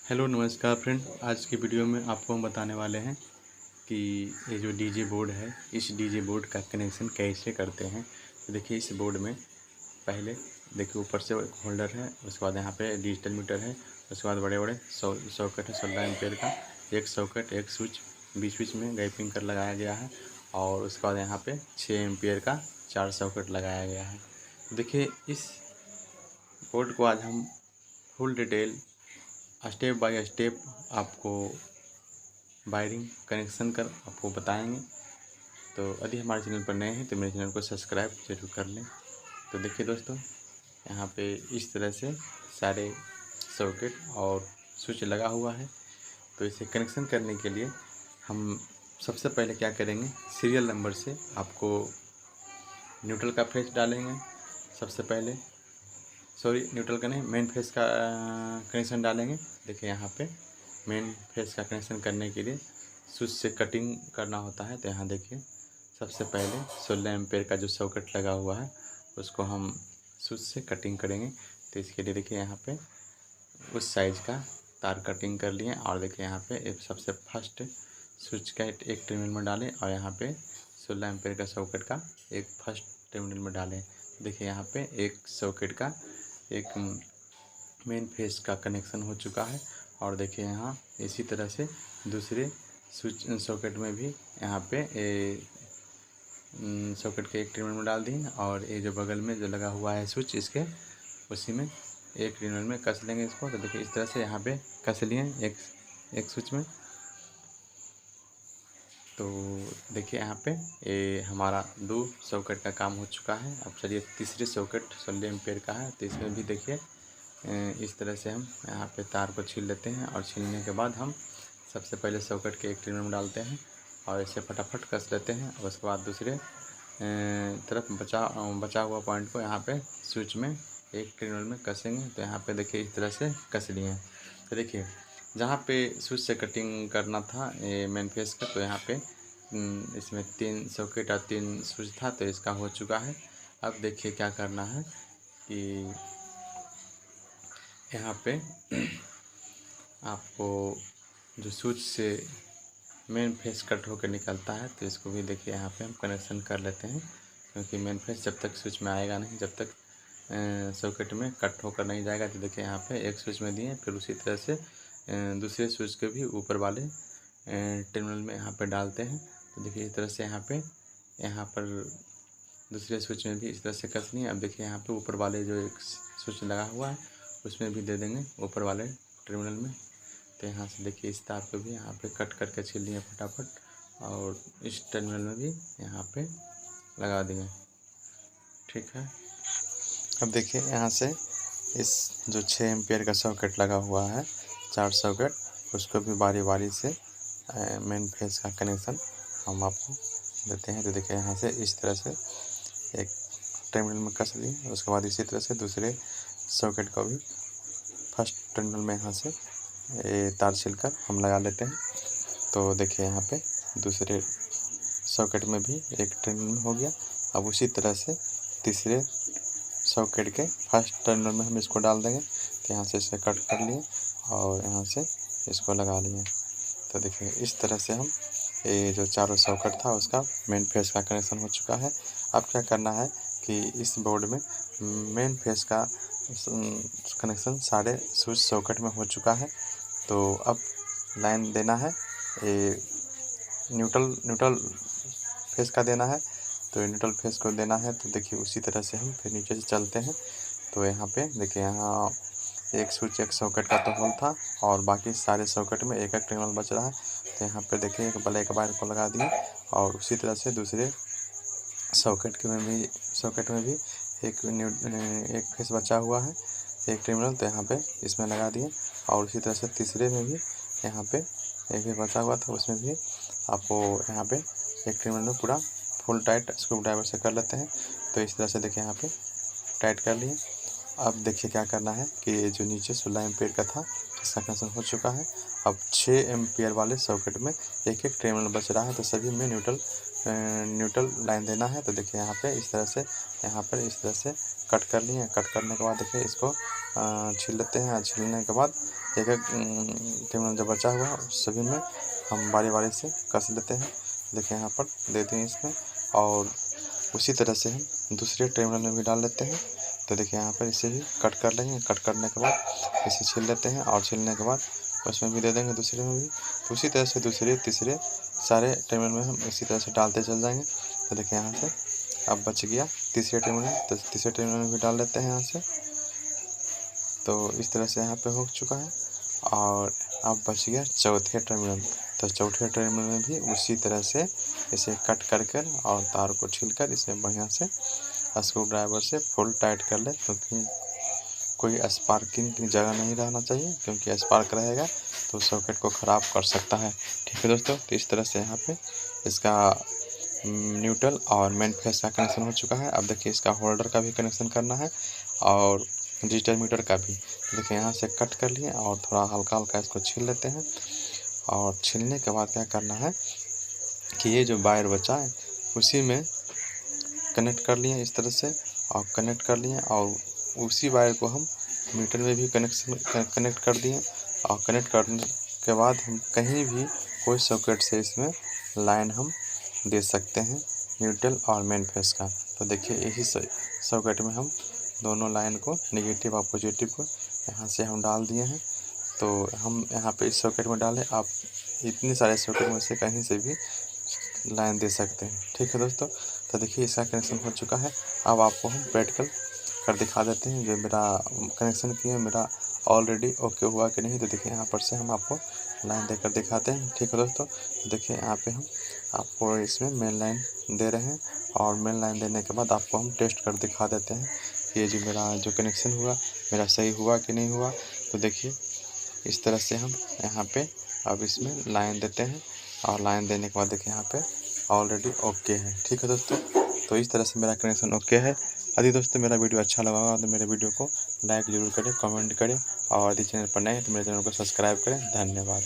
Hello नमस्कार friend. आज की वीडियो में आपको हम बताने वाले हैं कि ये जो डीजे बोर्ड है, इस डीजे बोर्ड का कनेक्शन कैसे करते हैं। तो देखिए इस बोर्ड में पहले देखिए ऊपर से एक होल्डर है, उसके बाद यहाँ पे डिजिटल मीटर है, उसके बाद बड़े बड़े सॉकेट है 16 एम्पेयर का, एक सॉकेट एक स्विच बीच बीच में गैपिंग कर लगाया गया है, और उसके बाद यहाँ पे 6 एम्पेयर का 4 सॉकेट लगाया गया है। देखिए इस बोर्ड को आज हम full detail step by step आपको वायरिंग कनेक्शन कर आपको बताएंगे। तो यदि हमारे चैनल पर नए हैं तो मेरे चैनल को सब्सक्राइब जरूर कर लें। तो देखिए दोस्तों, यहाँ पे इस तरह से सारे सॉकेट और स्विच लगा हुआ है। तो इसे कनेक्शन करने के लिए हम सबसे पहले क्या करेंगे, सीरियल नंबर से आपको न्यूट्रल का फेस डालेंगे सबसे पहले, सॉरी न्यूट्रल का नहीं, मेन फेस का कनेक्शन डालेंगे। देखिए यहाँ पे मेन फेस का कनेक्शन करने के लिए स्विच से कटिंग करना होता है। तो यहाँ देखिए सबसे पहले 16 एम्पेयर का जो सॉकेट लगा हुआ है उसको हम स्विच से कटिंग करेंगे। तो इसके लिए देखिए यहाँ पे उस साइज का तार कटिंग कर लिए, और देखिए यहाँ पे एक सबसे फर्स्ट स्विच का एक टर्मिनल में डालें, और यहाँ पे 16 एम्पेयर का सॉकेट का एक फर्स्ट टर्मिनल में डालें। देखिए यहाँ पे एक सॉकेट का एक मेन फेस का कनेक्शन हो चुका है। और देखिए यहाँ इसी तरह से दूसरे स्विच सॉकेट में भी यहाँ पे सॉकेट के एक टर्मिनल में डाल दी, और ये जो बगल में जो लगा हुआ है स्विच इसके उसी में एक टर्मिनल में कस लेंगे इसको। तो देखिए इस तरह से यहाँ पे कस लिए एक स्विच में। तो देखिए यहाँ पे ये हमारा 2 सॉकेट का काम हो चुका है। अब चलिए तीसरे सॉकेट 16 एम्पेयर का है, तो इसमें भी देखिए इस तरह से हम यहाँ पे तार को छील लेते हैं, और छीलने के बाद हम सबसे पहले सॉकेट के एक टर्मिनल में डालते हैं और इसे फटाफट कस लेते हैं। और उसके बाद दूसरे तरफ बचा हुआ पॉइंट को यहाँ पे स्विच में एक टर्मिनल में कसेंगे। तो यहाँ पे देखिए इस तरह से कस लिए हैं। तो देखिए जहाँ पे स्विच से कटिंग करना था ये मेन फेस का, तो यहाँ पे इसमें 3 सॉकेट और 3 स्विच था, तो इसका हो चुका है। अब देखिए क्या करना है कि यहाँ पे आपको जो स्विच से मेन फेस कट होकर निकलता है, तो इसको भी देखिए यहाँ पे हम कनेक्शन कर लेते हैं, क्योंकि मेन फेस जब तक स्विच में आएगा नहीं, जब तक सॉकेट में कट होकर नहीं जाएगा। तो देखिए यहाँ पे एक स्विच में दिए, फिर उसी तरह से दूसरे स्विच के भी ऊपर वाले टर्मिनल में यहाँ पे डालते हैं। तो देखिए इस तरह से यहाँ पर दूसरे स्विच में भी इस तरह से कसनी है। अब देखिए यहाँ पे ऊपर वाले जो एक स्विच लगा हुआ है उसमें भी दे देंगे ऊपर वाले टर्मिनल में। तो यहाँ से देखिए इस तार को भी यहाँ पे कट करके छील लिए फटाफट, और इस टर्मिनल में भी यहाँ पे लगा दिए। ठीक है, अब देखिए यहाँ से इस जो 6 एम्पेयर का सॉकेट लगा हुआ है 4 सॉकेट, उसको भी बारी बारी से मेन फेस का कनेक्शन हम आपको देते हैं। तो देखिए यहाँ से इस तरह से एक टर्मिनल में कस लिए, उसके बाद इसी तरह से दूसरे सॉकेट को भी फर्स्ट टर्मिनल में यहाँ से तार छिलकर हम लगा लेते हैं। तो देखिए यहाँ पे दूसरे सॉकेट में भी एक टर्मिनल में हो गया। अब उसी तरह से तीसरे सॉकेट के फर्स्ट टर्मिनल में हम इसको डाल देंगे। तो यहाँ से इसे कट कर लिए और यहाँ से इसको लगा लिए। तो देखिए इस तरह से हम ये जो चारों सॉकेट था उसका मेन फेस का कनेक्शन हो चुका है। अब क्या करना है कि इस बोर्ड में मेन फेस का कनेक्शन सारे स्विच सॉकेट में हो चुका है। तो अब लाइन देना है, ये न्यूट्रल फेस का देना है। तो न्यूट्रल फेस को देना है, तो देखिए उसी तरह से हम फिर नीचे से चलते हैं। तो यहाँ पे देखिए यहाँ एक स्विच एक सॉकेट का तो होल था, और बाकी सारे सॉकेट में एक एक टर्मिनल बच रहा है। तो यहाँ पे देखिए एक ब्लैक वायर को लगा दिए, और उसी तरह से दूसरे सॉकेट में भी एक फेस बचा हुआ है, एक टर्मिनल, तो यहाँ पे इसमें लगा दिए। और उसी तरह से तीसरे में भी यहाँ पे एक भी बचा हुआ था, उसमें भी आपको यहाँ पे एक टर्मिनल में पूरा फुल टाइट स्क्रू ड्राइवर से कर लेते हैं। तो इस तरह से देखिए यहाँ पे टाइट कर लिए। अब देखिए क्या करना है कि ये जो नीचे 16 एम्पेयर का था इसका कनेक्शन हो चुका है। अब 6 एम्पेयर वाले सॉकेट में एक एक टर्मिनल बच रहा है, तो सभी में न्यूट्रल लाइन देना है। तो देखिए यहाँ पे इस तरह से यहाँ पर इस तरह से कट कर लिए। कट करने के बाद देखिए इसको छील लेते हैं। छीलने के बाद एक एक टर्मिनल जो बचा हुआ है सभी में हम बारी बारी से कस लेते हैं। देखिए यहाँ पर दे दें इसमें, और उसी तरह से हम दूसरे टर्मिनल में भी डाल लेते हैं। तो देखिए यहाँ पर इसे भी कट कर लेंगे। कट करने के बाद इसे छील लेते हैं, और छीलने के बाद उसमें भी दे देंगे, दूसरे में भी। तो उसी तरह से दूसरे तीसरे सारे टर्मिनल में हम इसी तरह से डालते चल जाएंगे। तो देखिए यहाँ से अब बच गया तीसरे टर्मिनल, तो तीसरे टर्मिनल में भी डाल लेते हैं यहाँ से। तो इस तरह से यहाँ पे हो चुका है, और अब बच गया चौथे टर्मिनल। तो चौथे टर्मिनल में भी उसी तरह से इसे कट कर कर और तार को छीलकर इसे बढ़िया से स्क्रू ड्राइवर से फुल टाइट कर ले, क्योंकि कोई स्पार्किंग की जगह नहीं रहना चाहिए, क्योंकि स्पार्क रहेगा तो सॉकेट को ख़राब कर सकता है। ठीक है दोस्तों, तो इस तरह से यहाँ पे इसका न्यूट्रल और मेन फेस का कनेक्शन हो चुका है। अब देखिए इसका होल्डर का भी कनेक्शन करना है, और डिजिटल मीटर का भी। देखिए यहाँ से कट कर लिए और थोड़ा हल्का हल्का इसको छील लेते हैं। और छीलने के बाद क्या करना है कि ये जो वायर बचा है उसी में कनेक्ट कर लिए इस तरह से, और कनेक्ट कर लिए, और उसी वायर को हम मीटर में भी कनेक्ट कर दिए। और कनेक्ट करने के बाद हम कहीं भी कोई सॉकेट से इसमें लाइन हम दे सकते हैं, न्यूट्रल और मेन फेस का। तो देखिए यही सॉकेट में हम दोनों लाइन को, नेगेटिव और पॉजिटिव को यहाँ से हम डाल दिए हैं। तो हम यहाँ पे इस सॉकेट में डालें, आप इतने सारे सॉकेट में से कहीं से भी लाइन दे सकते हैं। ठीक है दोस्तों, तो देखिए इसका कनेक्शन हो चुका है। अब आपको हम प्रैक्टिकल कर दिखा देते हैं जो मेरा कनेक्शन किए मेरा ऑलरेडी ओके हुआ कि नहीं। तो देखिए यहाँ पर से हम आपको लाइन देकर दिखाते हैं। ठीक है दोस्तों, तो देखिए यहाँ पे हम आपको इसमें मेन लाइन दे रहे हैं, और मेन लाइन देने के बाद आपको हम टेस्ट कर दिखा देते हैं कि ये जो मेरा जो कनेक्शन हुआ मेरा सही हुआ कि नहीं हुआ। तो देखिए इस तरह से हम यहाँ पे अब इसमें लाइन देते हैं, और लाइन देने के बाद देखिए यहाँ पे ऑलरेडी ओके है। ठीक है दोस्तों, तो इस तरह से मेरा कनेक्शन ओके है। यदि दोस्तों मेरा वीडियो अच्छा लगा होगा तो मेरे वीडियो को लाइक ज़रूर करें, कमेंट करें, और यदि चैनल पर नए हैं तो मेरे चैनल को सब्सक्राइब करें। धन्यवाद।